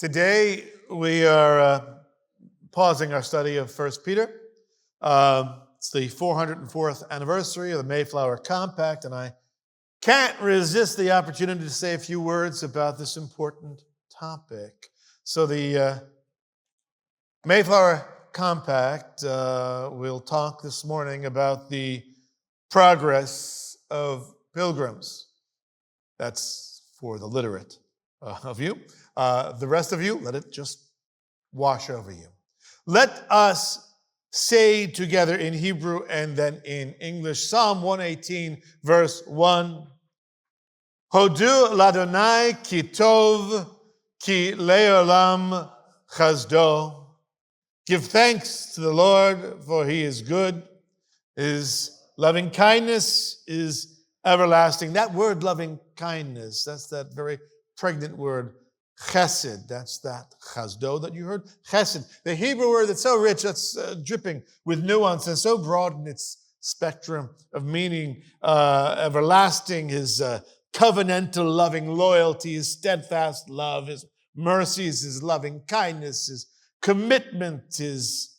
Today we are pausing our study of 1 Peter. It's the 404th anniversary of the Mayflower Compact, and I can't resist the opportunity to say a few words about this important topic. So the Mayflower Compact, we'll talk this morning about the progress of Pilgrims. That's for the literate of you. The rest of you, let it just wash over you. Let us say together in Hebrew and then in English, Psalm 118, verse 1. Hodu l'Adonai ki tov, ki le'olam chasdo. Give thanks to the Lord, for he is good. His loving kindness is everlasting. That word loving kindness, that's that very pregnant word, chesed. That's that chasdo that you heard. Chesed, the Hebrew word that's so rich, that's dripping with nuance and so broad in its spectrum of meaning. Everlasting, his covenantal loving loyalty, his steadfast love, his mercies, his loving kindness, his commitment, his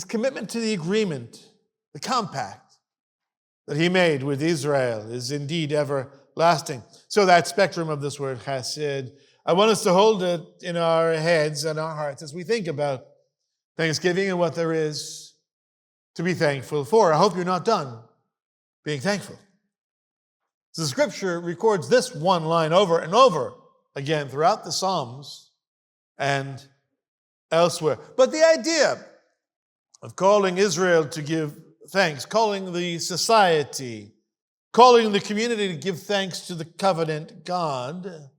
commitment to the agreement, the compact that he made with Israel is indeed everlasting. So that spectrum of this word, chesed, I want us to hold it in our heads and our hearts as we think about Thanksgiving and what there is to be thankful for. I hope you're not done being thankful. So the scripture records this one line over and over again throughout the Psalms and elsewhere. But the idea of calling Israel to give thanks, calling the society, calling the community to give thanks to the covenant God,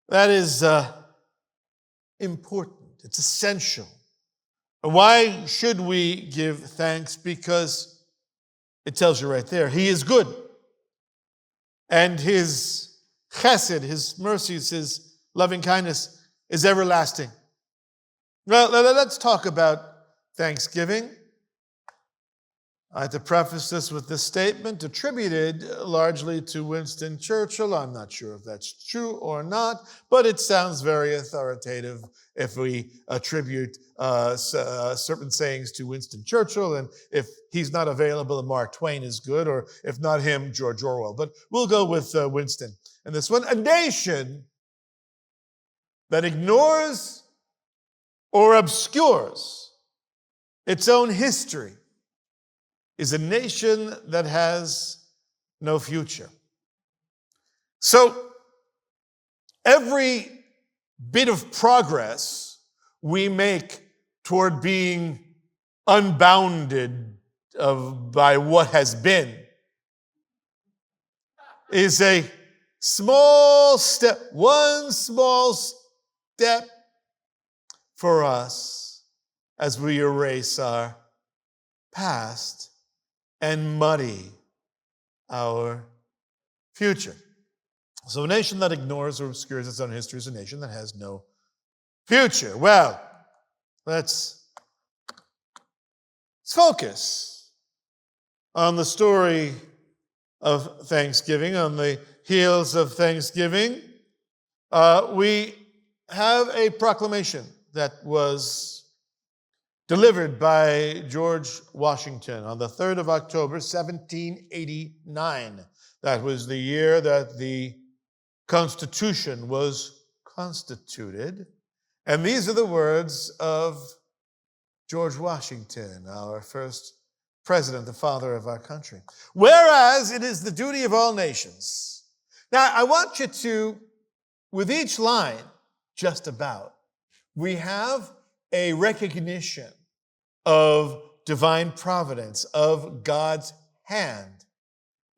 that is important. It's essential. Why should we give thanks? Because it tells you right there, he is good. And his chesed, his mercies, his loving kindness is everlasting. Well, let's talk about Thanksgiving. I have to preface this with this statement attributed largely to Winston Churchill. I'm not sure if that's true or not, but it sounds very authoritative if we attribute certain sayings to Winston Churchill, and if he's not available, Mark Twain is good, or if not him, George Orwell. But we'll go with Winston. And this one, a nation that ignores or obscures its own history is a nation that has no future. So every bit of progress we make toward being unbounded by what has been is a small step, one small step for us as we erase our past and muddy our future. So a nation that ignores or obscures its own history is a nation that has no future. Well, let's focus on the story of Thanksgiving, on the heels of Thanksgiving. We have a proclamation that was delivered by George Washington on the 3rd of October, 1789. That was the year that the Constitution was constituted. And these are the words of George Washington, our first president, the father of our country. Whereas it is the duty of all nations. Now, I want you to, with each line, just about, we have a recognition of divine providence, of God's hand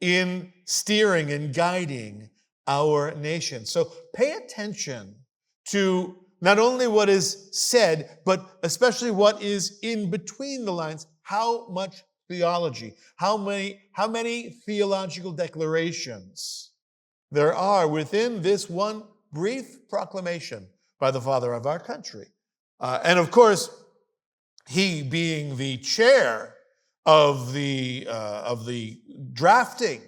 in steering and guiding our nation. So pay attention to not only what is said, but especially what is in between the lines. How much theology, how many theological declarations there are within this one brief proclamation by the father of our country. And of course, he being the chair of the drafting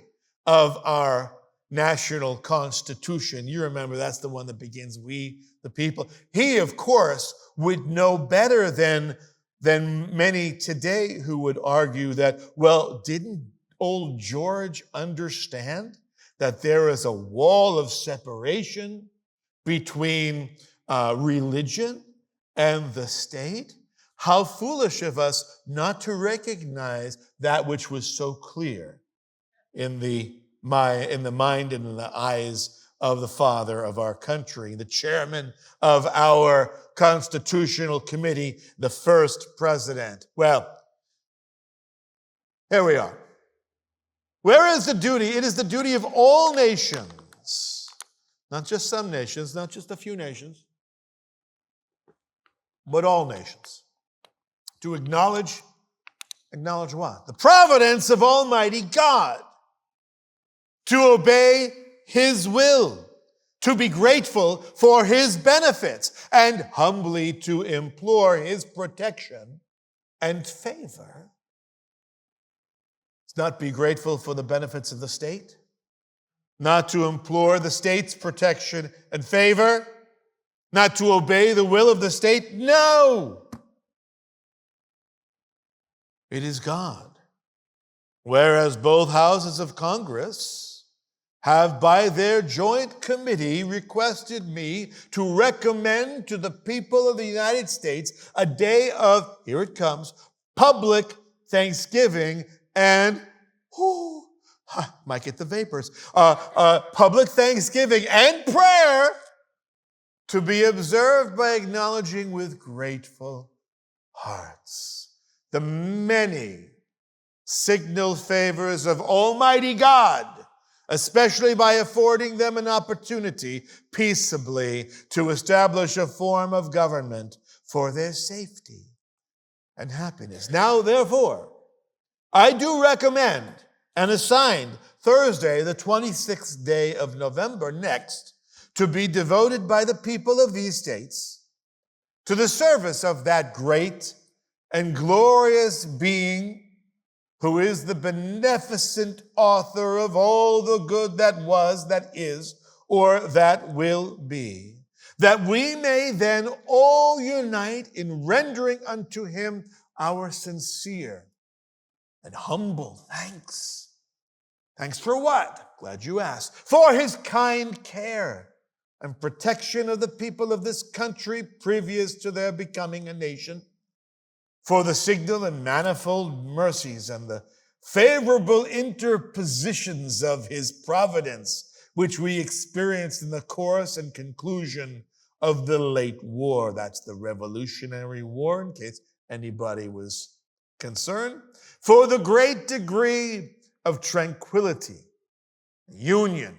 of our national constitution. You remember that's the one that begins, we, the people. He, of course, would know better than many today who would argue that, well, didn't old George understand that there is a wall of separation between religion and the state? How foolish of us not to recognize that which was so clear in the mind and in the eyes of the father of our country, the chairman of our constitutional committee, the first president. Well, here we are. Where is the duty? It is the duty of all nations, not just some nations, not just a few nations, but all nations, to acknowledge what? The providence of Almighty God, to obey His will, to be grateful for His benefits, and humbly to implore His protection and favor. It's not be grateful for the benefits of the state, not to implore the state's protection and favor, not to obey the will of the state. No! It is God. Whereas both houses of Congress have by their joint committee requested me to recommend to the people of the United States a day of, here it comes, public thanksgiving and, might get the vapors, public thanksgiving and prayer to be observed by acknowledging with grateful hearts the many signal favors of Almighty God, especially by affording them an opportunity peaceably to establish a form of government for their safety and happiness. Now, therefore, I do recommend and assign Thursday, the 26th day of November next, to be devoted by the people of these states to the service of that great and glorious being who is the beneficent author of all the good that was, that is, or that will be, that we may then all unite in rendering unto Him our sincere and humble thanks. Thanks for what? Glad you asked. For His kind care and protection of the people of this country previous to their becoming a nation, for the signal and manifold mercies and the favorable interpositions of His providence, which we experienced in the course and conclusion of the late war. That's the Revolutionary War, in case anybody was concerned. For the great degree of tranquility, union,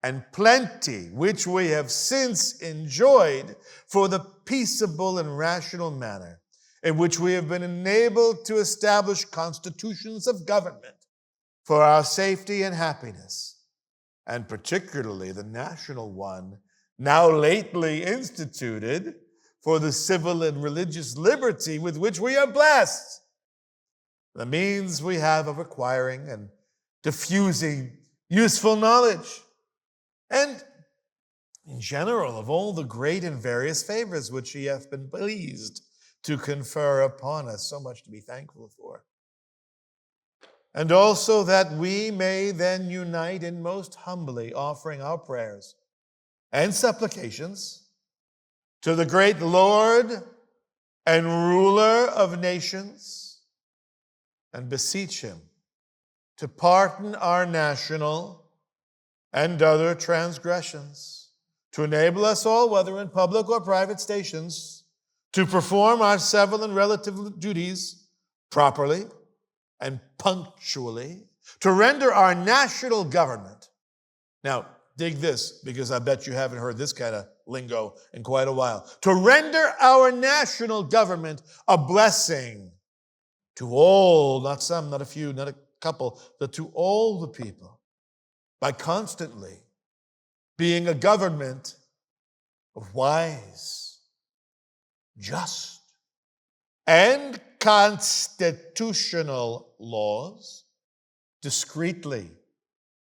and plenty which we have since enjoyed, for the peaceable and rational manner in which we have been enabled to establish constitutions of government for our safety and happiness, and particularly the national one now lately instituted for the civil and religious liberty with which we are blessed, the means we have of acquiring and diffusing useful knowledge, and in general of all the great and various favors which He hath been pleased to confer upon us, so much to be thankful for. And also that we may then unite in most humbly offering our prayers and supplications to the great Lord and ruler of nations, and beseech Him to pardon our national and other transgressions, to enable us all, whether in public or private stations, to perform our several and relative duties properly and punctually, to render our national government. Now, dig this, because I bet you haven't heard this kind of lingo in quite a while. To render our national government a blessing to all, not some, not a few, not a couple, but to all the people, by constantly being a government of wise, just, and constitutional laws, discreetly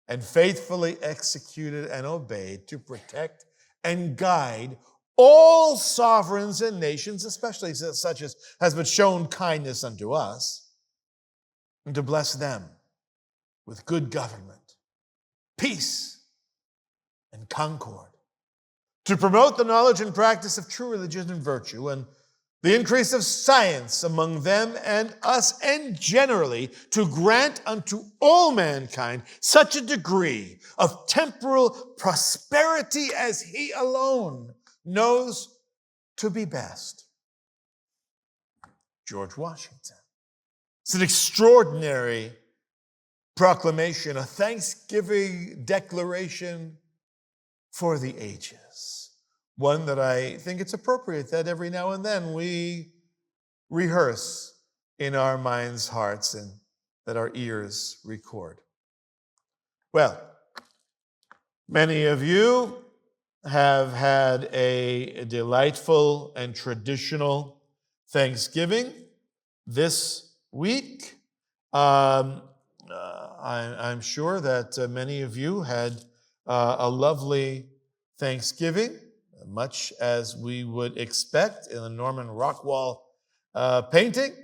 and faithfully executed and obeyed to protect and guide all sovereigns and nations, especially such as has been shown kindness unto us, and to bless them with good government, peace, and concord, to promote the knowledge and practice of true religion and virtue, and the increase of science among them and us, and generally to grant unto all mankind such a degree of temporal prosperity as he alone knows to be best. George Washington. It's an extraordinary proclamation, a thanksgiving declaration for the ages. One that I think it's appropriate that every now and then we rehearse in our minds' hearts and that our ears record. Well, many of you have had a delightful and traditional Thanksgiving this week. I'm sure that many of you had a lovely Thanksgiving, much as we would expect in a Norman Rockwell painting.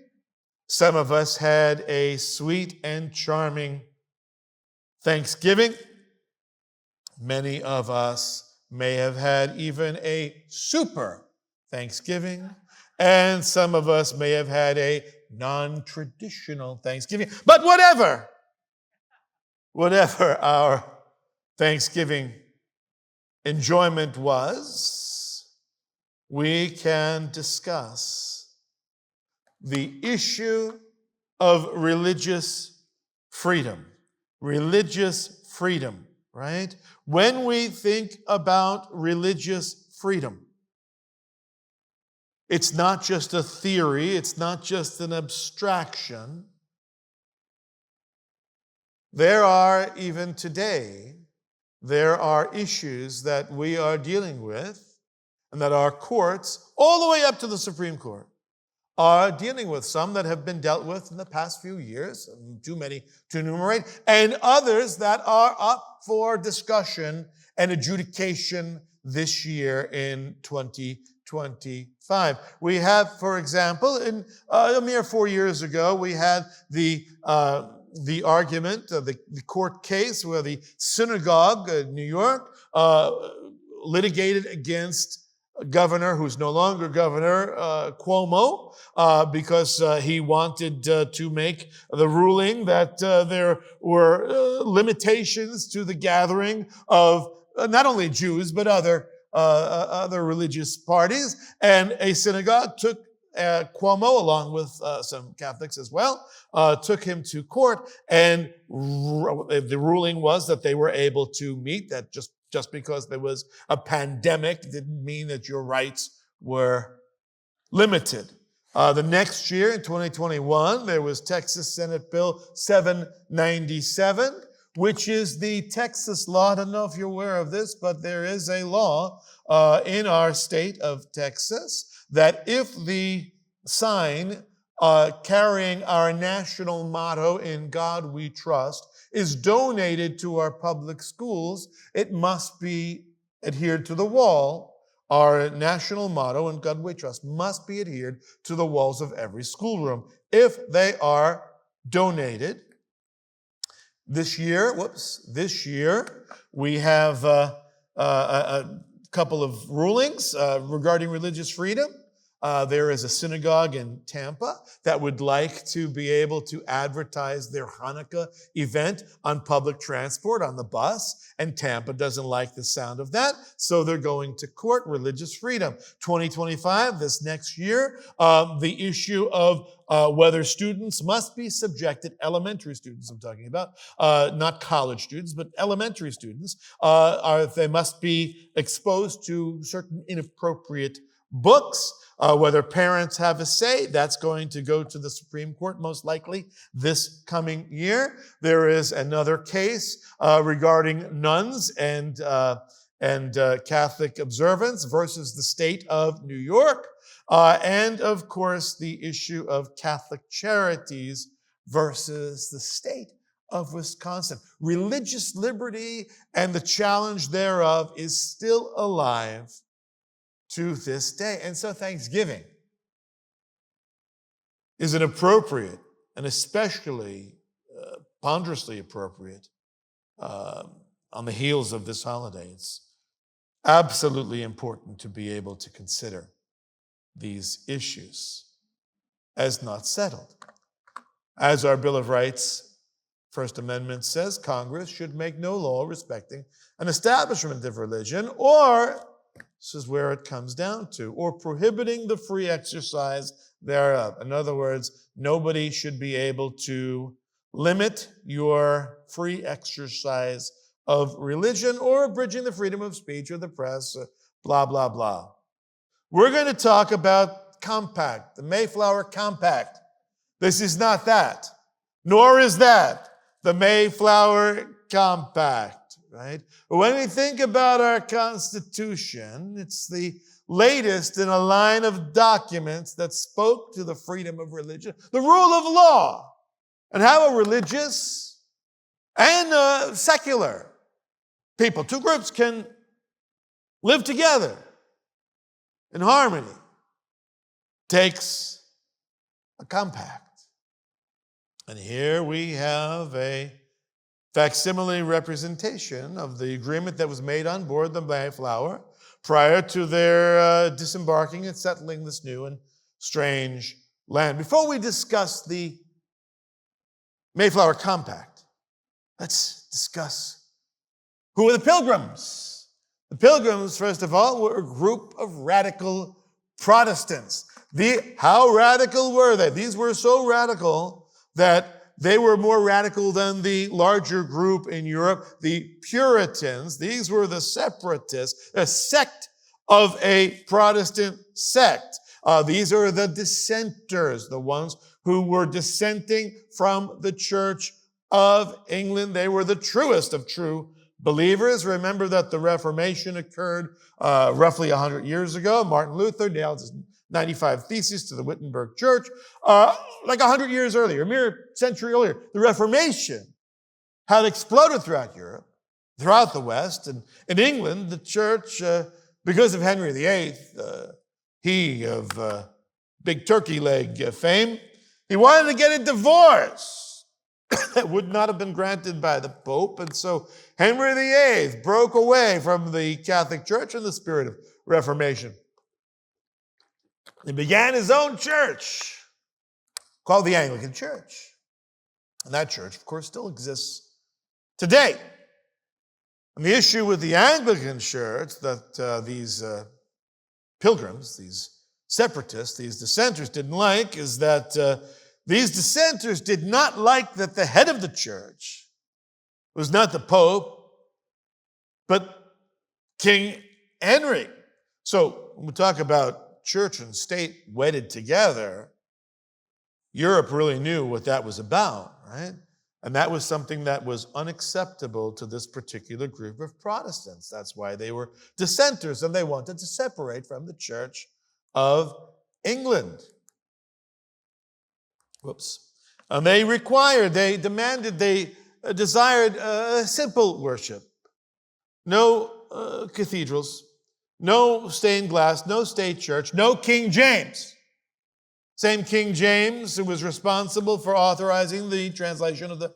Some of us had a sweet and charming Thanksgiving. Many of us may have had even a super Thanksgiving, and some of us may have had a non-traditional Thanksgiving. But whatever our Thanksgiving enjoyment was, we can discuss the issue of religious freedom. Religious freedom, right? When we think about religious freedom, it's not just a theory, it's not just an abstraction. There are, even today, there are issues that we are dealing with and that our courts, all the way up to the Supreme Court, are dealing with. Some that have been dealt with in the past few years, too many to enumerate, and others that are up for discussion and adjudication this year in 2025. We have, for example, in a mere 4 years ago, we had the argument, the court case where the synagogue in New York litigated against a governor who's no longer governor, Cuomo, because he wanted to make the ruling that there were limitations to the gathering of not only Jews, but other religious parties. And a synagogue took Cuomo, along with some Catholics as well, took him to court, and the ruling was that they were able to meet, that just because there was a pandemic didn't mean that your rights were limited. The next year, in 2021, there was Texas Senate Bill 797, which is the Texas law. I don't know if you're aware of this, but there is a law in our state of Texas that if the sign carrying our national motto, "In God We Trust," is donated to our public schools, it must be adhered to the wall. Our national motto, "In God We Trust," must be adhered to the walls of every schoolroom if they are donated. This year, we have a couple of rulings regarding religious freedom. There is a synagogue in Tampa that would like to be able to advertise their Hanukkah event on public transport, on the bus, and Tampa doesn't like the sound of that, so they're going to court. Religious freedom. 2025, this next year, the issue of whether students must be subjected, elementary students I'm talking about, not college students, but elementary students, they must be exposed to certain inappropriate books. Whether parents have a say, that's going to go to the Supreme Court most likely this coming year. There is another case regarding nuns and Catholic observance versus the state of New York. And of course, the issue of Catholic charities versus the state of Wisconsin. Religious liberty and the challenge thereof is still alive to this day. And so Thanksgiving is an appropriate and especially ponderously appropriate on the heels of this holiday. It's absolutely important to be able to consider these issues as not settled. As our Bill of Rights, First Amendment says, Congress should make no law respecting an establishment of religion, or, this is where it comes down to, or prohibiting the free exercise thereof. In other words, nobody should be able to limit your free exercise of religion or abridging the freedom of speech or the press, blah, blah, blah. We're going to talk about Compact, the Mayflower Compact. This is not that, nor is that the Mayflower Compact, right? But when we think about our Constitution, it's the latest in a line of documents that spoke to the freedom of religion, the rule of law, and how a religious and secular people, two groups, can live together in harmony. Takes a compact. And here we have a facsimile representation of the agreement that was made on board the Mayflower prior to their disembarking and settling this new and strange land. Before we discuss the Mayflower Compact, let's discuss who were the Pilgrims. The Pilgrims, first of all, were a group of radical Protestants. How radical were they? These were so radical that they were more radical than the larger group in Europe, the Puritans. These were the separatists, a sect of a Protestant sect. These are the dissenters, the ones who were dissenting from the Church of England. They were the truest of true believers. Remember that the Reformation occurred roughly 100 years ago. Martin Luther nailed his 95 Theses to the Wittenberg Church. Like 100 years earlier, a mere century earlier, the Reformation had exploded throughout Europe, throughout the West. And in England, the church, because of Henry VIII, he of big turkey leg fame, he wanted to get a divorce that would not have been granted by the Pope. And so Henry VIII broke away from the Catholic Church in the spirit of Reformation. He began his own church called the Anglican Church. And that church, of course, still exists today. And the issue with the Anglican Church that these pilgrims, these separatists, these dissenters didn't like is that these dissenters did not like that the head of the church was not the Pope, but King Henry. So when we talk about church and state wedded together, Europe really knew what that was about, right? And that was something that was unacceptable to this particular group of Protestants. That's why they were dissenters, and they wanted to separate from the Church of England. And they demanded, they desired simple worship. No cathedrals, no stained glass, no state church, no King James. Same King James who was responsible for authorizing the translation of the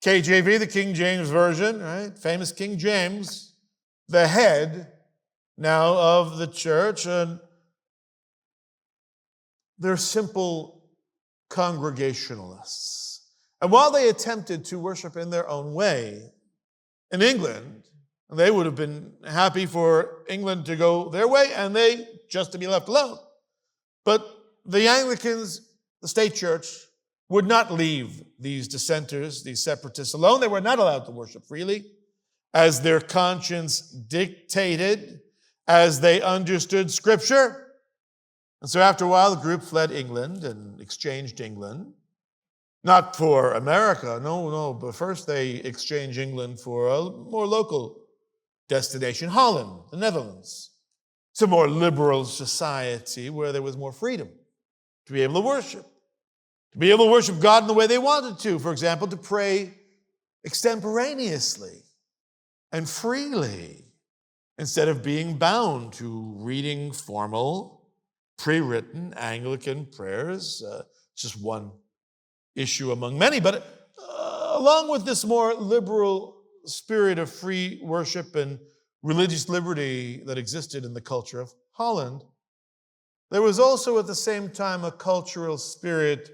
KJV, the King James Version, right? Famous King James, the head now of the church. And they're simple congregationalists. And while they attempted to worship in their own way in England, they would have been happy for England to go their way and they just to be left alone. But the Anglicans, the state church, would not leave these dissenters, these separatists alone. They were not allowed to worship freely as their conscience dictated, as they understood Scripture. And so after a while, the group fled England and exchanged England. Not for America, no, but first they exchanged England for a more local destination, Holland, the Netherlands. It's a more liberal society where there was more freedom to be able to worship God in the way they wanted to. For example, to pray extemporaneously and freely, instead of being bound to reading formal, pre-written Anglican prayers. Just one issue among many, but along with this more liberal spirit of free worship and religious liberty that existed in the culture of Holland, there was also at the same time a cultural spirit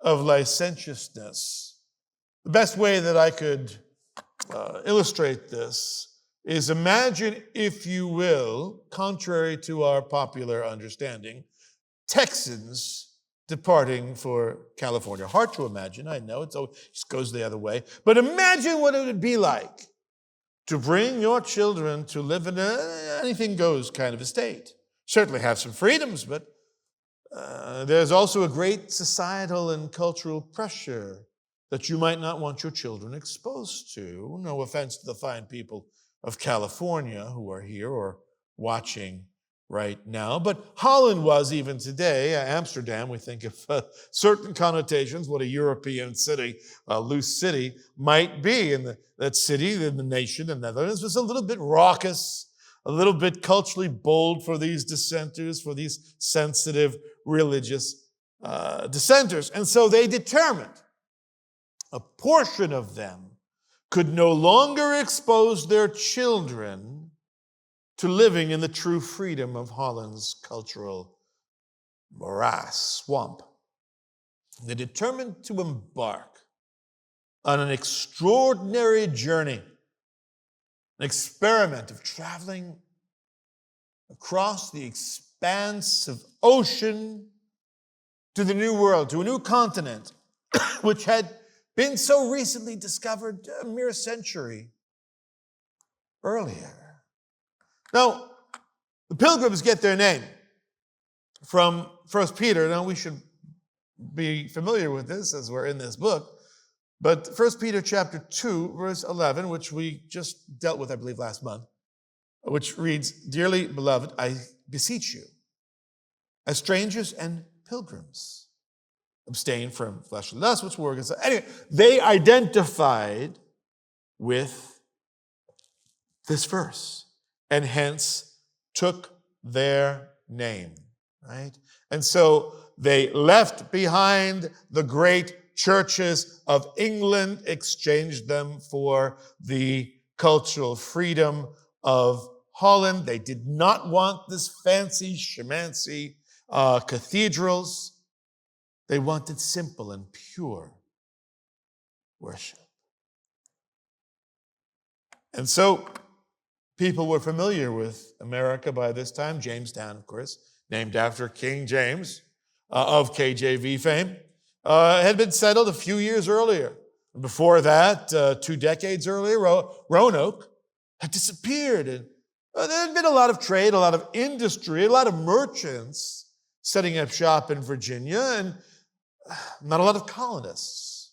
of licentiousness. The best way that I could illustrate this is, imagine, if you will, contrary to our popular understanding, Texans departing for California. Hard to imagine, I know, it just goes the other way. But imagine what it would be like to bring your children to live in an anything goes kind of a state. Certainly have some freedoms, but there's also a great societal and cultural pressure that you might not want your children exposed to. No offense to the fine people of California who are here or watching right now, but Holland was, even today, Amsterdam, we think of certain connotations, what a European city, a loose city might be. And that city, the nation, the Netherlands, was a little bit raucous, a little bit culturally bold for these dissenters, for these sensitive religious dissenters. And so they determined a portion of them could no longer expose their children to living in the true freedom of Holland's cultural morass, swamp. They determined to embark on an extraordinary journey, an experiment of traveling across the expanse of ocean to the New World, to a new continent, which had been so recently discovered a mere century earlier. Now, the Pilgrims get their name from 1 Peter. Now, we should be familiar with this as we're in this book. But 1 Peter chapter 2, verse 11, which we just dealt with, I believe, last month, which reads, "Dearly beloved, I beseech you, as strangers and pilgrims, abstain from fleshly lusts, which war against." Anyway, they identified with this verse and hence took their name, right? And so they left behind the great churches of England, exchanged them for the cultural freedom of Holland. They did not want this fancy schmancy cathedrals. They wanted simple and pure worship. And so people were familiar with America by this time. Jamestown, of course, named after King James of KJV fame, had been settled a few years earlier. Before that, 2 decades earlier, Roanoke had disappeared. And there had been a lot of trade, a lot of industry, a lot of merchants setting up shop in Virginia, and not a lot of colonists.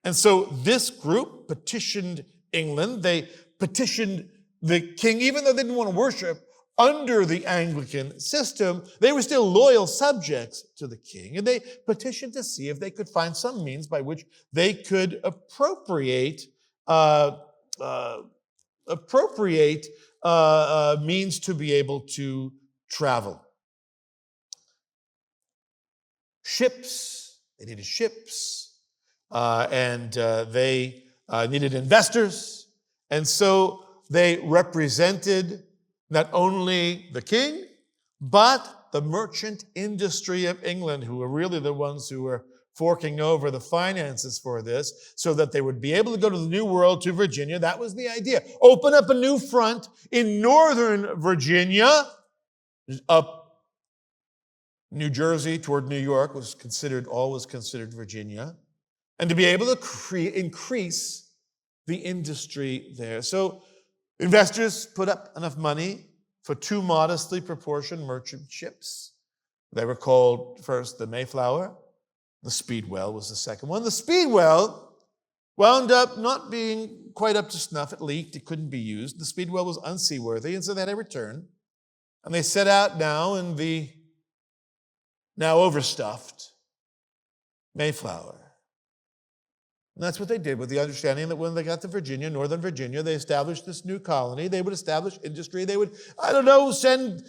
And so this group petitioned England. They petitioned the king, even though they didn't want to worship under the Anglican system, they were still loyal subjects to the king. And they petitioned to see if they could find some means by which they could appropriate means to be able to travel. Ships, they needed ships, and they needed investors. And so they represented not only the king, but the merchant industry of England, who were really the ones who were forking over the finances for this, so that they would be able to go to the New World, to Virginia. That was the idea. Open up a new front in northern Virginia, up New Jersey toward New York all was considered Virginia, and to be able to increase the industry there. So investors put up enough money for 2 modestly proportioned merchant ships. They were called first the Mayflower. The Speedwell was the second one. The Speedwell wound up not being quite up to snuff. It leaked. It couldn't be used. The Speedwell was unseaworthy, and so they had to return. And they set out now in the now overstuffed Mayflower. And that's what they did, with the understanding that when they got to Virginia, Northern Virginia, they established this new colony. They would establish industry. They would, send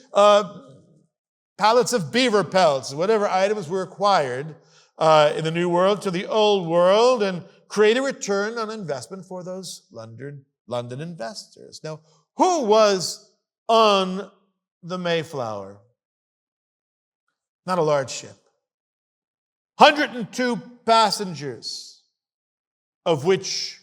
pallets of beaver pelts, whatever items were acquired in the New World to the Old World, and create a return on investment for those London investors. Now, who was on the Mayflower? Not a large ship. 102 passengers, of which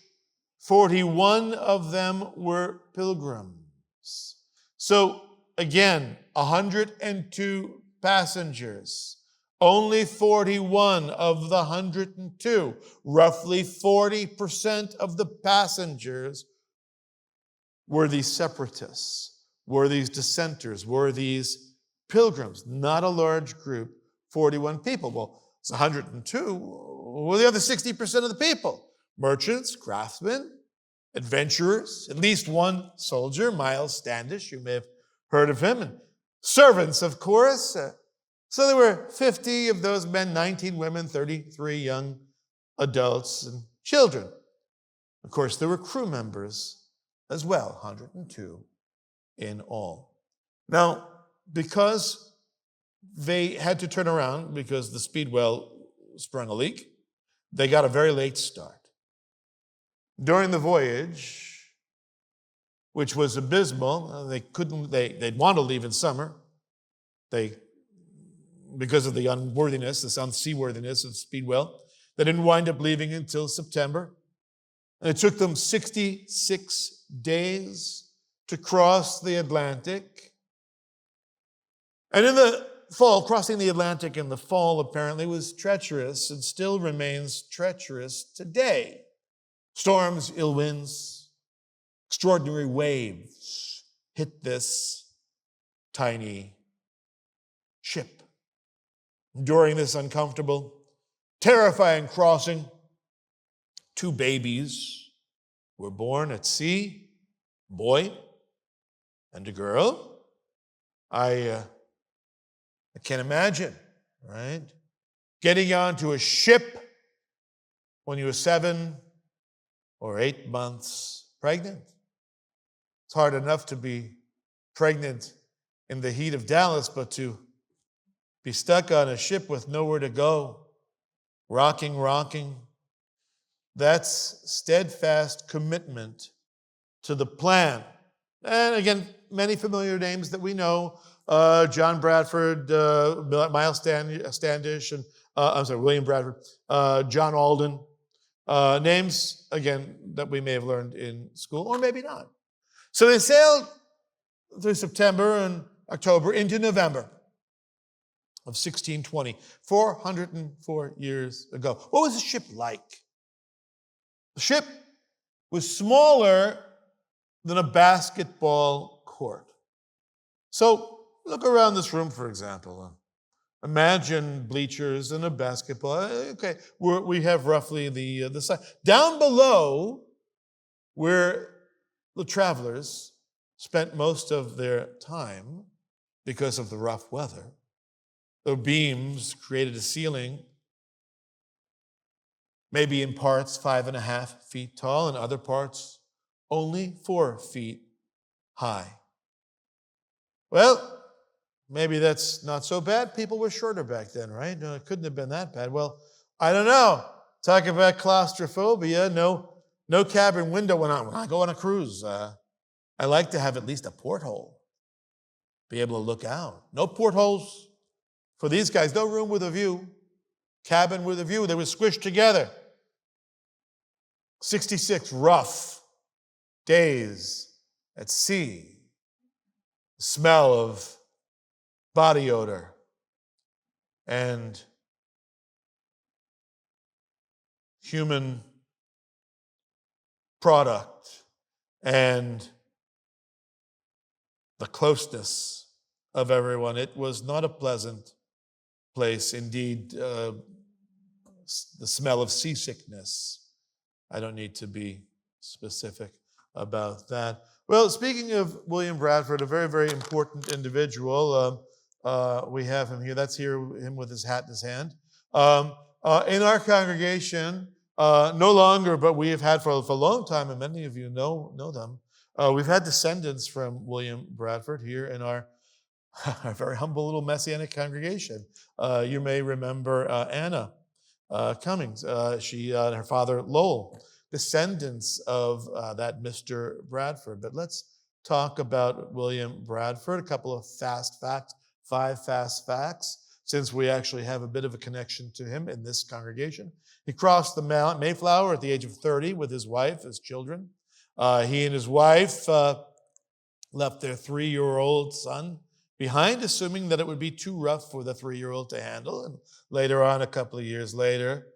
41 of them were pilgrims. So again, 102 passengers. Only 41 of the 102, roughly 40% of the passengers, were these separatists, were these dissenters, were these pilgrims. Not a large group, 41 people. Well, it's 102. Well, the other 60% of the people: merchants, craftsmen, adventurers, at least one soldier, Miles Standish, you may have heard of him, and servants, of course. So there were 50 of those men, 19 women, 33 young adults and children. Of course, there were crew members as well, 102 in all. Now, because they had to turn around because the speedwell sprung a leak, they got a very late start. During the voyage, which was abysmal, they'd want to leave in summer. Because of the unworthiness, the unseaworthiness of the speedwell, they didn't wind up leaving until September. And it took them 66 days to cross the Atlantic. And in the fall, crossing the Atlantic in the fall apparently was treacherous and still remains treacherous today. Storms, ill winds, extraordinary waves hit this tiny ship. During this uncomfortable, terrifying crossing, 2 babies were born at sea, a boy and a girl. I can't imagine, right? Getting onto a ship when you were 7 or 8 months pregnant. It's hard enough to be pregnant in the heat of Dallas, but to be stuck on a ship with nowhere to go, rocking. That's steadfast commitment to the plan. And again, many familiar names that we know: John Bradford, Miles Standish, and William Bradford, John Alden. Names, again, that we may have learned in school, or maybe not. So they sailed through September and October into November of 1620, 404 years ago. What was the ship like? The ship was smaller than a basketball court. So look around this room, for example. Imagine bleachers and a basketball. Okay, we have roughly the size. Down below, where the travelers spent most of their time because of the rough weather, the beams created a ceiling, maybe in parts 5.5 feet tall, and other parts only 4 feet high. Well, maybe that's not so bad. People were shorter back then, right? No, it couldn't have been that bad. Well, I don't know. Talk about claustrophobia. No cabin window when I go on a cruise. I like to have at least a porthole, be able to look out. No portholes for these guys. No room with a view. Cabin with a view. They were squished together. 66 rough days at sea. The smell of body odor and human product and the closeness of everyone. It was not a pleasant place. Indeed, the smell of seasickness. I don't need to be specific about that. Well, speaking of William Bradford, a very, very important individual, we have him here. That's him with his hat in his hand. In our congregation, no longer, but we have had for a long time, and many of you know them. We've had descendants from William Bradford here in our very humble little Messianic congregation. You may remember Anna Cummings. She and her father Lowell, descendants of that Mr. Bradford. But let's talk about William Bradford. A couple of fast facts, 5 fast facts, since we actually have a bit of a connection to him in this congregation. He crossed the Mayflower at the age of 30 with his wife, his children. He and his wife left their 3-year-old son behind, assuming that it would be too rough for the 3-year-old to handle. And later on, a couple of years later,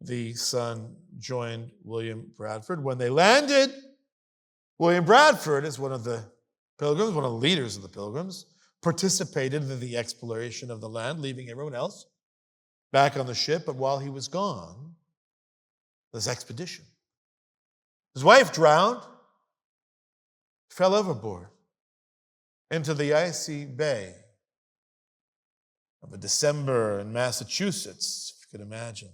the son joined William Bradford. When they landed, William Bradford, as one of the Pilgrims, one of the leaders of the Pilgrims, participated in the exploration of the land, leaving everyone else back on the ship. But while he was gone, this expedition, his wife drowned, fell overboard into the icy bay of a December in Massachusetts, if you could imagine.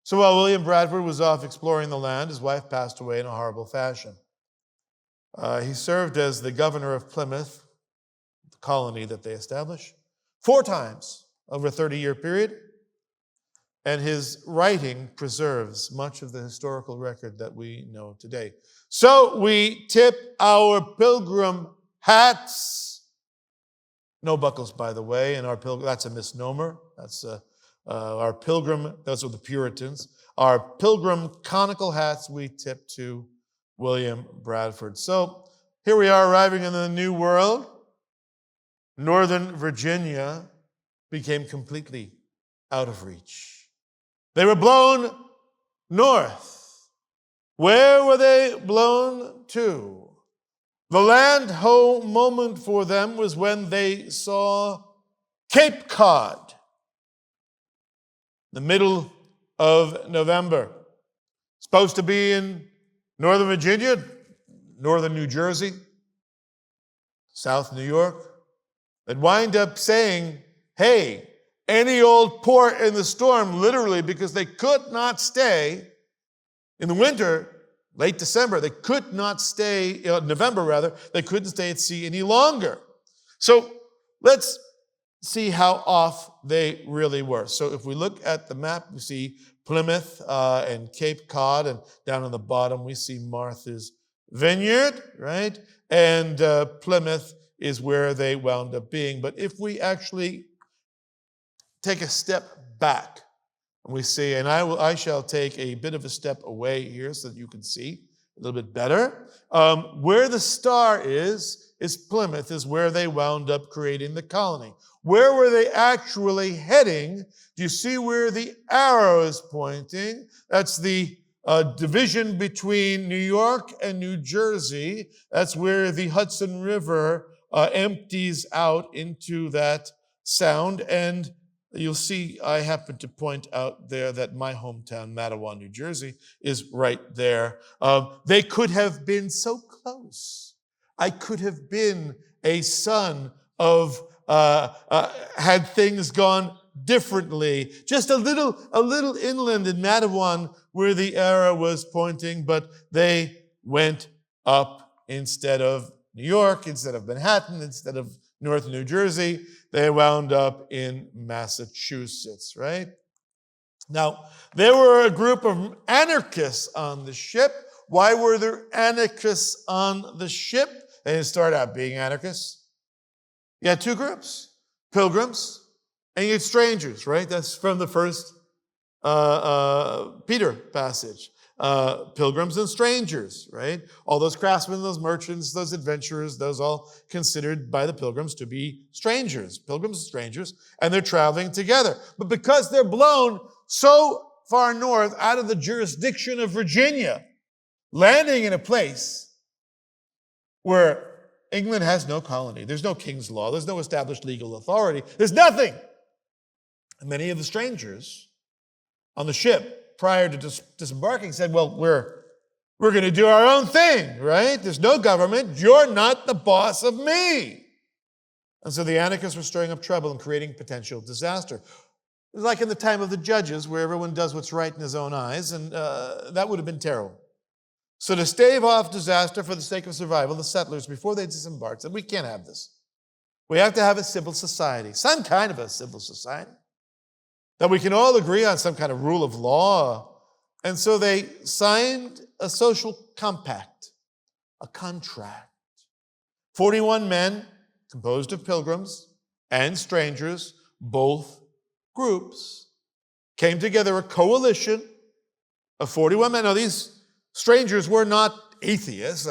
So while William Bradford was off exploring the land, his wife passed away in a horrible fashion. He served as the governor of Plymouth, the colony that they established, 4 times over a 30-year period. And his writing preserves much of the historical record that we know today. So we tip our pilgrim hats. No buckles, by the way, and that's a misnomer. That's our pilgrim, those are the Puritans. Our pilgrim conical hats we tip to William Bradford. So here we are arriving in the New World. Northern Virginia became completely out of reach. They were blown north. Where were they blown to? The land-ho moment for them was when they saw Cape Cod, the middle of November. Supposed to be in Northern Virginia, Northern New Jersey, South New York. They'd wind up saying, hey, any old port in the storm, literally, because they could not stay in the winter, late December. They could not stay, November rather, they couldn't stay at sea any longer. So let's see how off they really were. So if we look at the map, we see Plymouth and Cape Cod, and down on the bottom we see Martha's Vineyard, right? And Plymouth is where they wound up being. But if we actually take a step back, and we see, and I shall take a bit of a step away here so that you can see a little bit better. Where the star is Plymouth, is where they wound up creating the colony. Where were they actually heading? Do you see where the arrow is pointing? That's the division between New York and New Jersey. That's where the Hudson River empties out into that sound. And you'll see I happen to point out there that my hometown, Matawan, New Jersey, is right there. They could have been so close. I could have been a son of, had things gone differently. Just a little inland in Matawan where the arrow was pointing, but they went up instead of New York, instead of Manhattan, instead of North New Jersey. They wound up in Massachusetts, right? Now, there were a group of anarchists on the ship. Why were there anarchists on the ship? They didn't start out being anarchists. You had 2 groups, pilgrims and you had strangers, right? That's from the first Peter passage. Pilgrims and strangers, right? All those craftsmen, those merchants, those adventurers, those all considered by the pilgrims to be strangers, pilgrims and strangers, and they're traveling together. But because they're blown so far north out of the jurisdiction of Virginia, landing in a place where England has no colony, there's no king's law, there's no established legal authority, there's nothing. And many of the strangers on the ship prior to disembarking said, well, we're going to do our own thing, right? There's no government. You're not the boss of me. And so the anarchists were stirring up trouble and creating potential disaster. It was like in the time of the judges, where everyone does what's right in his own eyes, and that would have been terrible. So to stave off disaster for the sake of survival, the settlers, before they disembarked, said, we can't have this. We have to have a civil society, some kind of a civil society, that we can all agree on some kind of rule of law. And so they signed a social compact, a contract. 41 men, composed of pilgrims and strangers, both groups, came together, a coalition of 41 men. Now, these strangers were not atheists,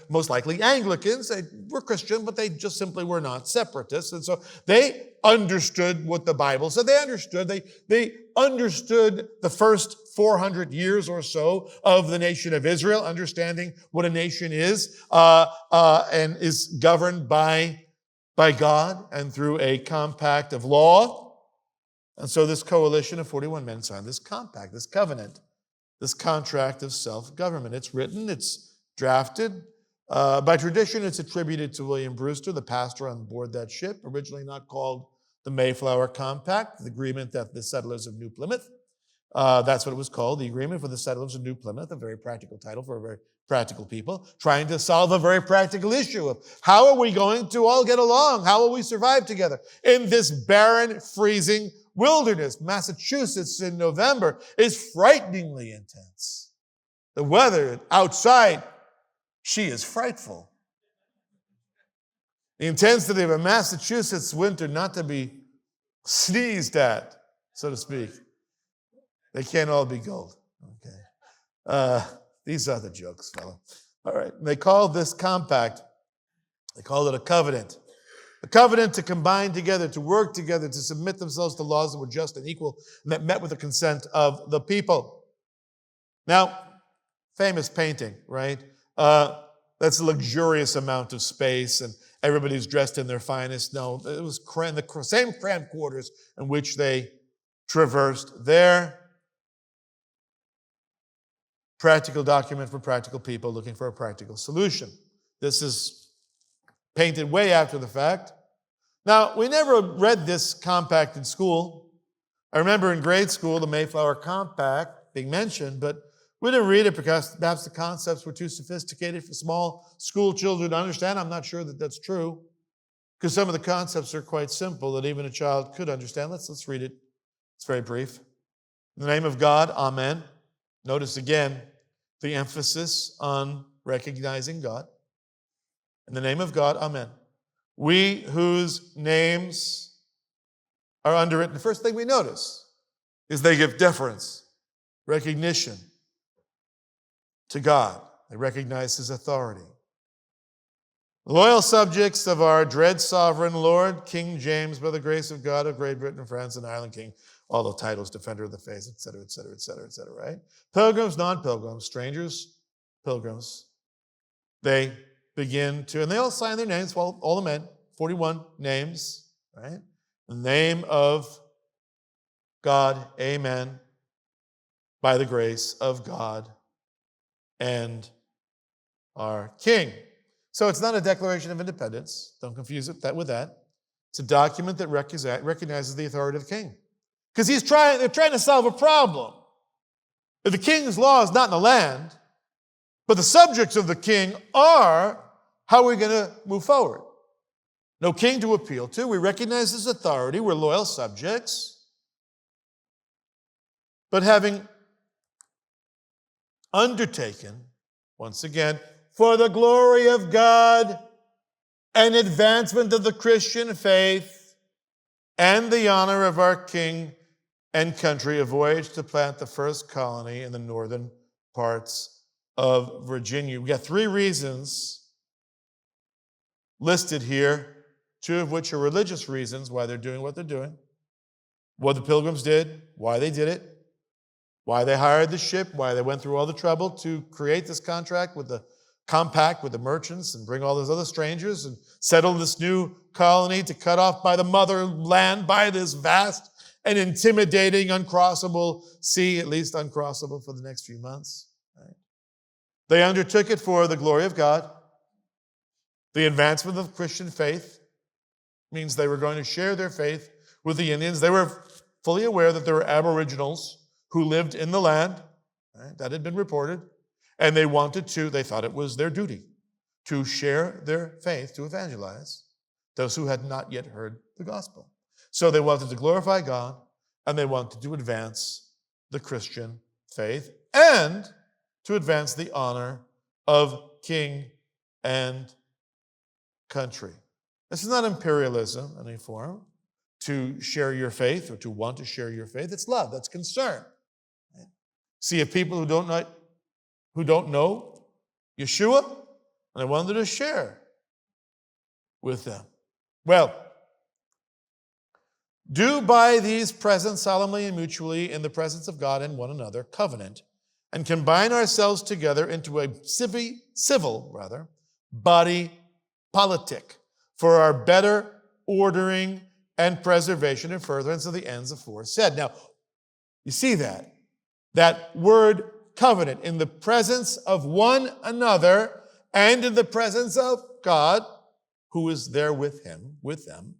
most likely Anglicans. They were Christian, but they just simply were not separatists. And so they understood what the Bible said. They understood the first 400 years or so of the nation of Israel, understanding what a nation is and is governed by God and through a compact of law. And so this coalition of 41 men signed this compact, this covenant, this contract of self-government. It's written, it's drafted. By tradition, it's attributed to William Brewster, the pastor on board that ship, originally not called the Mayflower Compact, the agreement that the settlers of New Plymouth. That's what it was called, the agreement for the settlers of New Plymouth, a very practical title for a very practical people, trying to solve a very practical issue of how are we going to all get along? How will we survive together in this barren, freezing wilderness? Massachusetts in November is frighteningly intense. The weather outside, she is frightful. The intensity of a Massachusetts winter not to be sneezed at, so to speak. They can't all be gold. Okay. These are the jokes, fellow. All right. And they called this compact, they called it a covenant. A covenant to combine together, to work together, to submit themselves to laws that were just and equal, and that met with the consent of the people. Now, famous painting, right? That's a luxurious amount of space, and everybody's dressed in their finest. No, it was the same cramped quarters in which they traversed there. Practical document for practical people looking for a practical solution. This is painted way after the fact. Now, we never read this compact in school. I remember in grade school the Mayflower Compact being mentioned, but we didn't read it because perhaps the concepts were too sophisticated for small school children to understand. I'm not sure that that's true, because some of the concepts are quite simple that even a child could understand. Let's read it. It's very brief. In the name of God, amen. Notice again the emphasis on recognizing God. In the name of God, amen. We whose names are underwritten, the first thing we notice is they give deference, recognition to God. They recognize His authority. Loyal subjects of our dread sovereign Lord, King James, by the grace of God, of Great Britain, France, and Ireland, King, all the titles, Defender of the Faith, etc., etc., etc., etc., right? Pilgrims, non-pilgrims, strangers, pilgrims, they begin to, and they all sign their names, well, all the men, 41 names, right? The name of God, amen, by the grace of God and our King. So it's not a declaration of independence. Don't confuse it with that. It's a document that recognizes the authority of the king. Because they're trying to solve a problem. If the king's law is not in the land, but the subjects of the king are, how are we going to move forward? No king to appeal to. We recognize his authority. We're loyal subjects. But having undertaken, once again, for the glory of God and advancement of the Christian faith and the honor of our king and country, a voyage to plant the first colony in the northern parts of Virginia. We got 3 reasons listed here, 2 of which are religious reasons why they're doing what they're doing. What the Pilgrims did, why they did it, why they hired the ship, why they went through all the trouble to create this contract with the compact with the merchants and bring all those other strangers and settle this new colony to cut off by the motherland by this vast and intimidating, uncrossable sea, at least uncrossable for the next few months. Right? They undertook it for the glory of God. The advancement of Christian faith means they were going to share their faith with the Indians. They were fully aware that there were Aboriginals who lived in the land, right? That had been reported, and they thought it was their duty to share their faith, to evangelize those who had not yet heard the gospel. So they wanted to glorify God, and they wanted to advance the Christian faith and to advance the honor of king and country. This is not imperialism in any form, to share your faith or to want to share your faith. It's love, that's concern. See, if people who don't know Yeshua, and I wanted to share with them. Well, do by these present solemnly and mutually in the presence of God and one another covenant, and combine ourselves together into a civil body politic for our better ordering and preservation and furtherance of the ends aforesaid. Now, you see that word covenant, in the presence of one another and in the presence of God, who is there with them,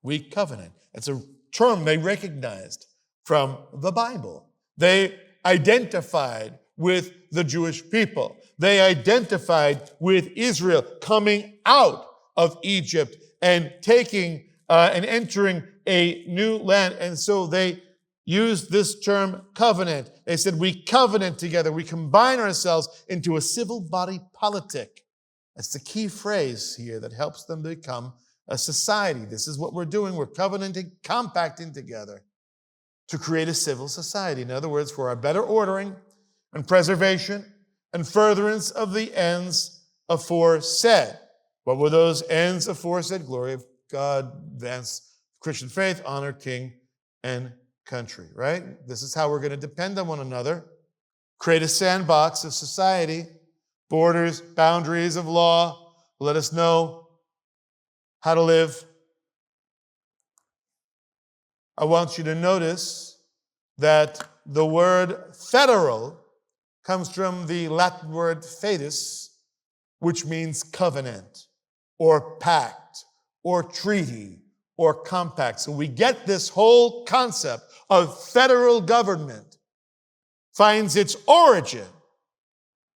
we covenant. It's a term they recognized from the Bible. They identified with the Jewish people. They identified with Israel coming out of Egypt and taking and entering a new land. And so they used this term covenant. They said, we covenant together. We combine ourselves into a civil body politic. That's the key phrase here that helps them become a society. This is what we're doing. We're covenanting, compacting together to create a civil society. In other words, for our better ordering and preservation and furtherance of the ends aforesaid. What were those ends aforesaid? Glory of God, advance Christian faith, honor king and country, right? This is how we're going to depend on one another, create a sandbox of society, borders, boundaries of law, let us know how to live. I want you to notice that the word federal comes from the Latin word fidus, which means covenant or pact or treaty or compact. So we get this whole concept of federal government finds its origin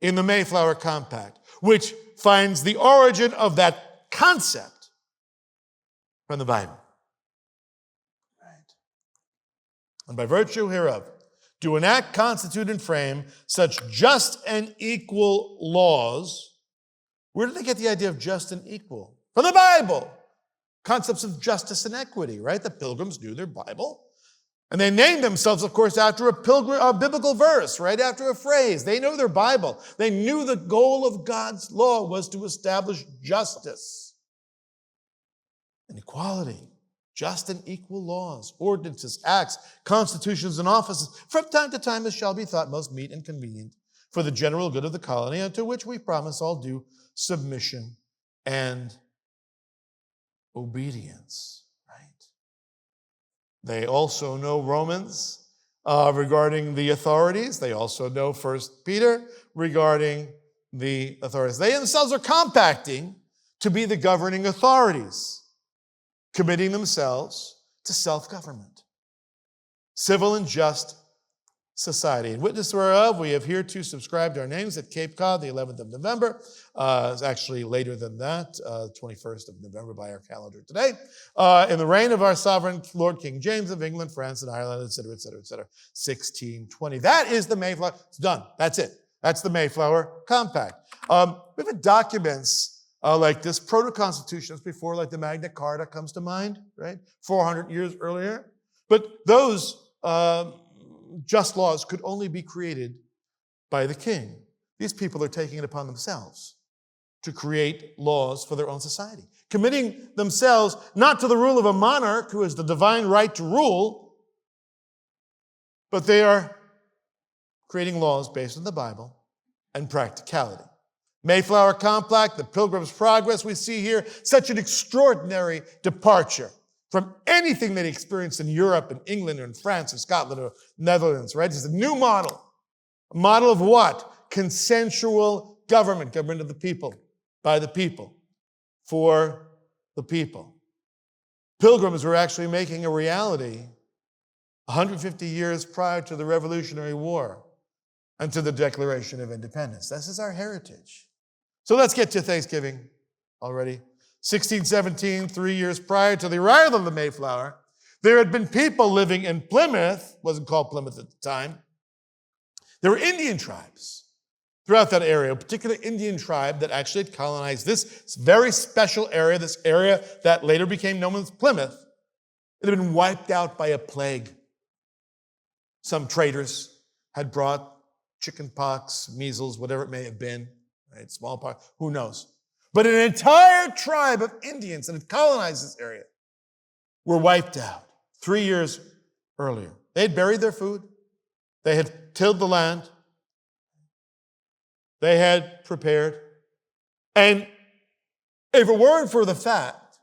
in the Mayflower Compact, which finds the origin of that concept from the Bible. Right. And by virtue hereof, do enact, constitute, and frame such just and equal laws. Where did they get the idea of just and equal? From the Bible. Concepts of justice and equity, right? The Pilgrims knew their Bible. And they named themselves, of course, after a biblical verse, right? After a phrase. They know their Bible. They knew the goal of God's law was to establish justice and equality. Just and equal laws, ordinances, acts, constitutions, and offices, from time to time as shall be thought most meet and convenient for the general good of the colony, and to which we promise all due submission and obedience, right? They also know Romans regarding the authorities. They also know 1 Peter regarding the authorities. They themselves are compacting to be the governing authorities, committing themselves to self-government, civil and just society. In witness whereof, we have hereto subscribed our names at Cape Cod, the 11th of November. It's actually later than that, 21st of November by our calendar today. In the reign of our sovereign Lord King James of England, France, and Ireland, etc., etc., etc., 1620. That is the Mayflower. It's done. That's it. That's the Mayflower Compact. We have documents like this, proto-constitutions before, like the Magna Carta comes to mind, right? 400 years earlier. But those just laws could only be created by the king. These people are taking it upon themselves to create laws for their own society, committing themselves not to the rule of a monarch who has the divine right to rule, but they are creating laws based on the Bible and practicality. Mayflower Compact, the Pilgrims' Progress, we see here such an extraordinary departure from anything they experienced in Europe and England or in France or Scotland or Netherlands, right? It's a new model. A model of what? Consensual government of the people, by the people, for the people. Pilgrims were actually making a reality 150 years prior to the Revolutionary War and to the Declaration of Independence. This is our heritage. So let's get to Thanksgiving already. 1617, 3 years prior to the arrival of the Mayflower, there had been people living in Plymouth, wasn't called Plymouth at the time. There were Indian tribes throughout that area, a particular Indian tribe that actually had colonized this very special area, this area that later became known as Plymouth. It had been wiped out by a plague. Some traders had brought chicken pox, measles, whatever it may have been, right? Smallpox, who knows? But an entire tribe of Indians that had colonized this area were wiped out 3 years earlier. They had buried their food. They had tilled the land. They had prepared. And if it weren't for the fact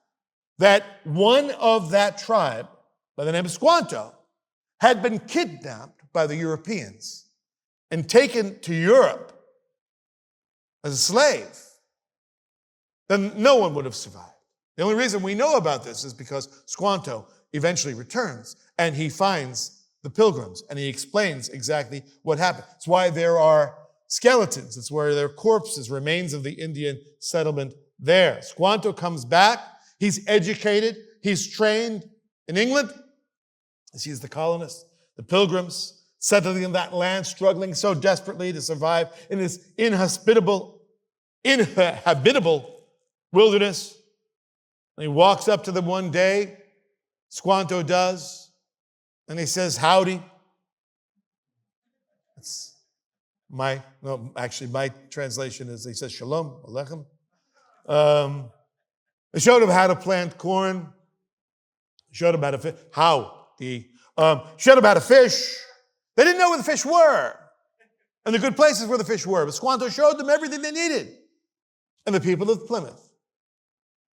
that one of that tribe, by the name of Squanto, had been kidnapped by the Europeans and taken to Europe as a slave, then no one would have survived. The only reason we know about this is because Squanto eventually returns and he finds the Pilgrims and he explains exactly what happened. It's why there are skeletons. It's where there are corpses, remains of the Indian settlement there. Squanto comes back. He's educated. He's trained in England. He sees the colonists, the Pilgrims, settling in that land, struggling so desperately to survive in this inhabitable wilderness. And he walks up to them one day, Squanto does, and he says, howdy. My translation is, he says, shalom, alechem. They showed him how to plant corn. Showed him how to fish. Showed him how to fish. They didn't know where the fish were and the good places where the fish were. But Squanto showed them everything they needed. And the people of Plymouth,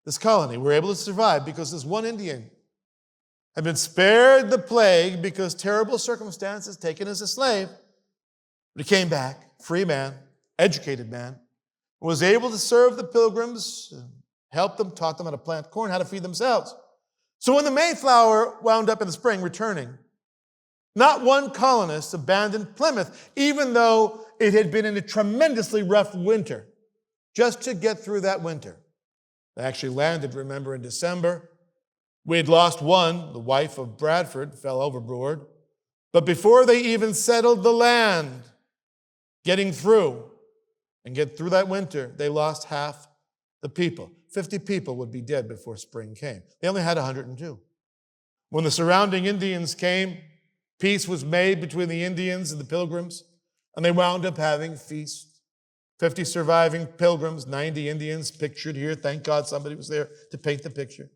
this colony, were able to survive because this one Indian had been spared the plague because terrible circumstances, taken as a slave. But he came back, free man, educated man, was able to serve the Pilgrims, help them, taught them how to plant corn, how to feed themselves. So when the Mayflower wound up in the spring returning, not one colonist abandoned Plymouth, even though it had been in a tremendously rough winter, just to get through that winter. They actually landed, remember, in December. We had lost one, the wife of Bradford, fell overboard. But before they even settled the land, getting through and get through that winter, they lost half the people. 50 people would be dead before spring came. They only had 102. When the surrounding Indians came, peace was made between the Indians and the Pilgrims, and they wound up having feasts. 50 surviving Pilgrims, 90 Indians pictured here. Thank God somebody was there to paint the picture.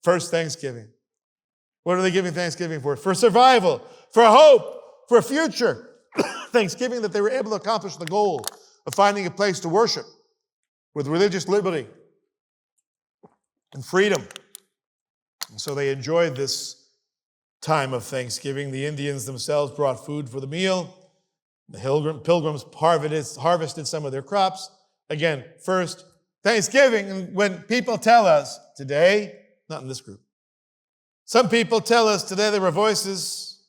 First Thanksgiving. What are they giving Thanksgiving for? For survival, for hope, for a future. Thanksgiving that they were able to accomplish the goal of finding a place to worship with religious liberty and freedom. And so they enjoyed this time of Thanksgiving. The Indians themselves brought food for the meal. The Pilgrims harvested some of their crops. Again, first Thanksgiving. And when people tell us today, not in this group, some people tell us today there are voices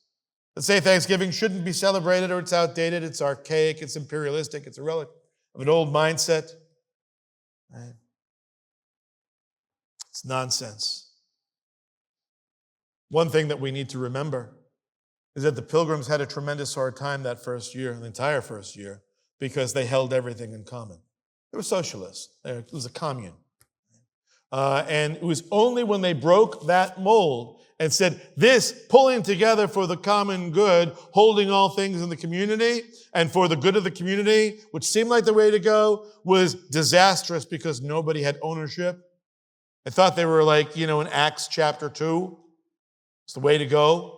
that say Thanksgiving shouldn't be celebrated or it's outdated, it's archaic, it's imperialistic, it's a relic of an old mindset. Right? It's nonsense. One thing that we need to remember is that the Pilgrims had a tremendous hard time that first year, the entire first year, because they held everything in common. They were socialists. It was a commune. And it was only when they broke that mold and said, this pulling together for the common good, holding all things in the community and for the good of the community, which seemed like the way to go, was disastrous because nobody had ownership. I thought they were like, in Acts chapter 2. It's the way to go.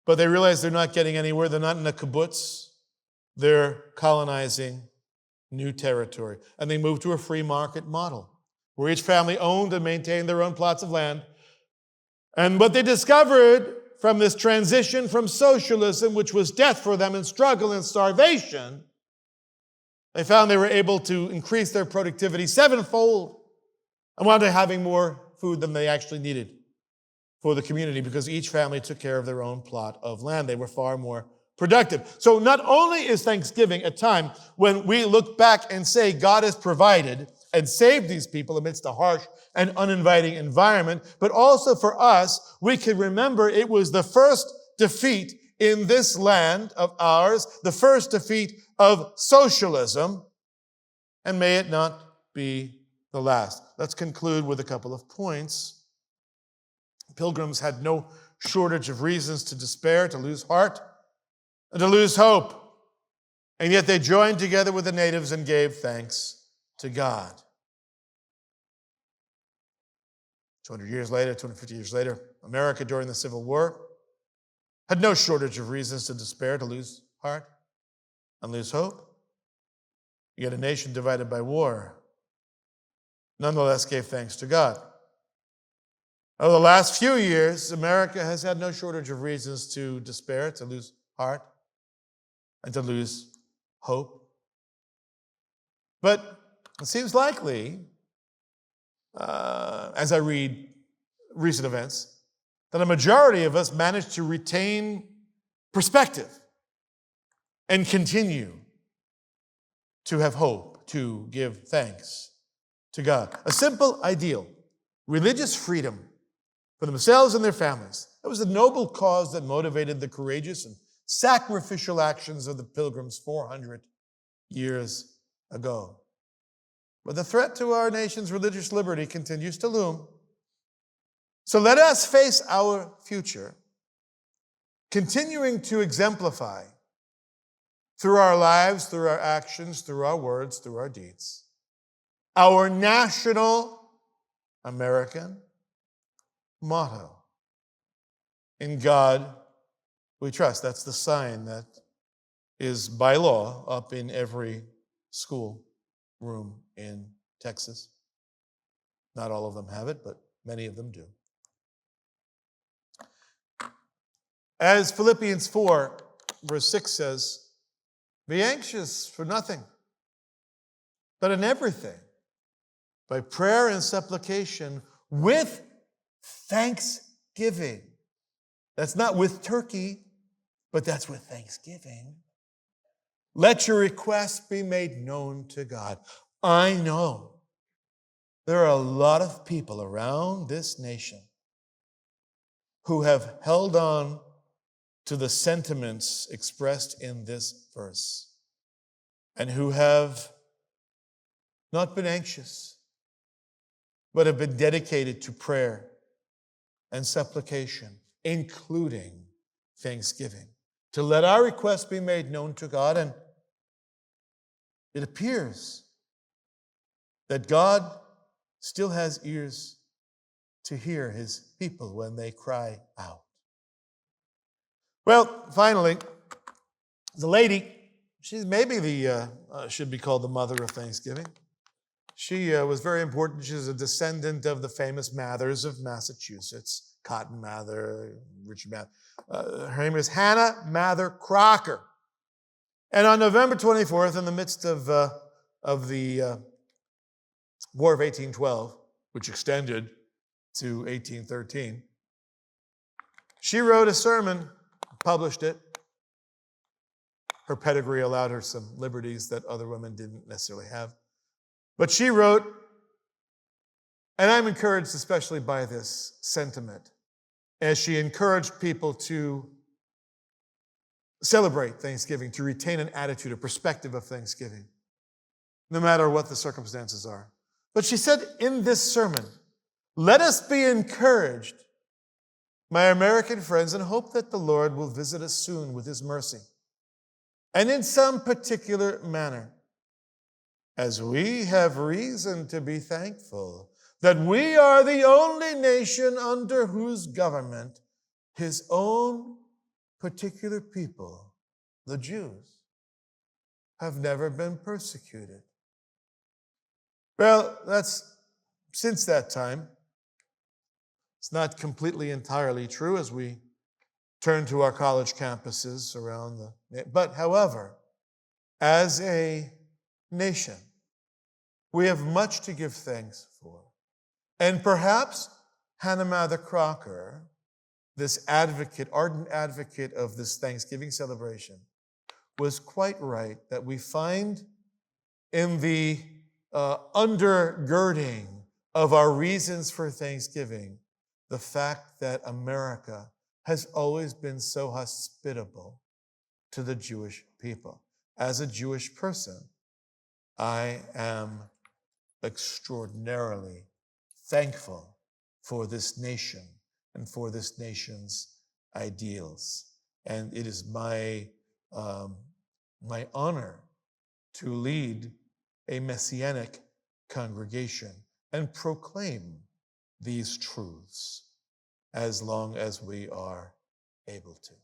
But they realize they're not getting anywhere. They're not in a kibbutz. They're colonizing new territory. And they moved to a free market model where each family owned and maintained their own plots of land. And what they discovered from this transition from socialism, which was death for them and struggle and starvation, they found they were able to increase their productivity sevenfold and wound up having more food than they actually needed for the community because each family took care of their own plot of land. They were far more productive. So not only is Thanksgiving a time when we look back and say God has provided and saved these people amidst a harsh and uninviting environment, but also for us, we can remember it was the first defeat in this land of ours, the first defeat of socialism, and may it not be the last. Let's conclude with a couple of points. Pilgrims had no shortage of reasons to despair, to lose heart, and to lose hope. And yet they joined together with the natives and gave thanks to God. 200 years later, 250 years later, America during the Civil War had no shortage of reasons to despair, to lose heart, and lose hope. Yet a nation divided by war nonetheless gave thanks to God. Over the last few years, America has had no shortage of reasons to despair, to lose heart, and to lose hope. But it seems likely, as I read recent events, that a majority of us managed to retain perspective and continue to have hope, to give thanks to God. A simple ideal, religious freedom for themselves and their families. That was the noble cause that motivated the courageous and sacrificial actions of the Pilgrims 400 years ago. But the threat to our nation's religious liberty continues to loom. So let us face our future, continuing to exemplify through our lives, through our actions, through our words, through our deeds, our national American motto. In God we trust. That's the sign that is by law up in every school room in Texas. Not all of them have it, but many of them do. As Philippians 4, verse 6 says, be anxious for nothing, but in everything, by prayer and supplication, with thanksgiving. That's not with turkey, but that's with thanksgiving. Let your requests be made known to God. I know there are a lot of people around this nation who have held on to the sentiments expressed in this verse and who have not been anxious, but have been dedicated to prayer and supplication, including thanksgiving, to let our requests be made known to God. And it appears that God still has ears to hear his people when they cry out. Well, finally, the lady, she's maybe should be called the mother of Thanksgiving. She was very important. She's a descendant of the famous Mathers of Massachusetts, Cotton Mather, Richard Mather. Her name is Hannah Mather Crocker. And on November 24th, in the midst of the War of 1812, which extended to 1813, she wrote a sermon, published it. Her pedigree allowed her some liberties that other women didn't necessarily have. But she wrote, and I'm encouraged especially by this sentiment, as she encouraged people to celebrate Thanksgiving, to retain an attitude, a perspective of Thanksgiving, no matter what the circumstances are. But she said in this sermon, let us be encouraged, my American friends, and hope that the Lord will visit us soon with his mercy, and in some particular manner, as we have reason to be thankful that we are the only nation under whose government his own particular people, the Jews, have never been persecuted. Well, that's since that time. It's not completely entirely true as we turn to our college campuses around but however, as a nation, we have much to give thanks for. And perhaps Hannah Mather Crocker, this advocate, ardent advocate of this Thanksgiving celebration, was quite right that we find in the undergirding of our reasons for Thanksgiving the fact that America has always been so hospitable to the Jewish people. As a Jewish person, I am extraordinarily thankful for this nation and for this nation's ideals. And it is my honor to lead a messianic congregation and proclaim these truths as long as we are able to.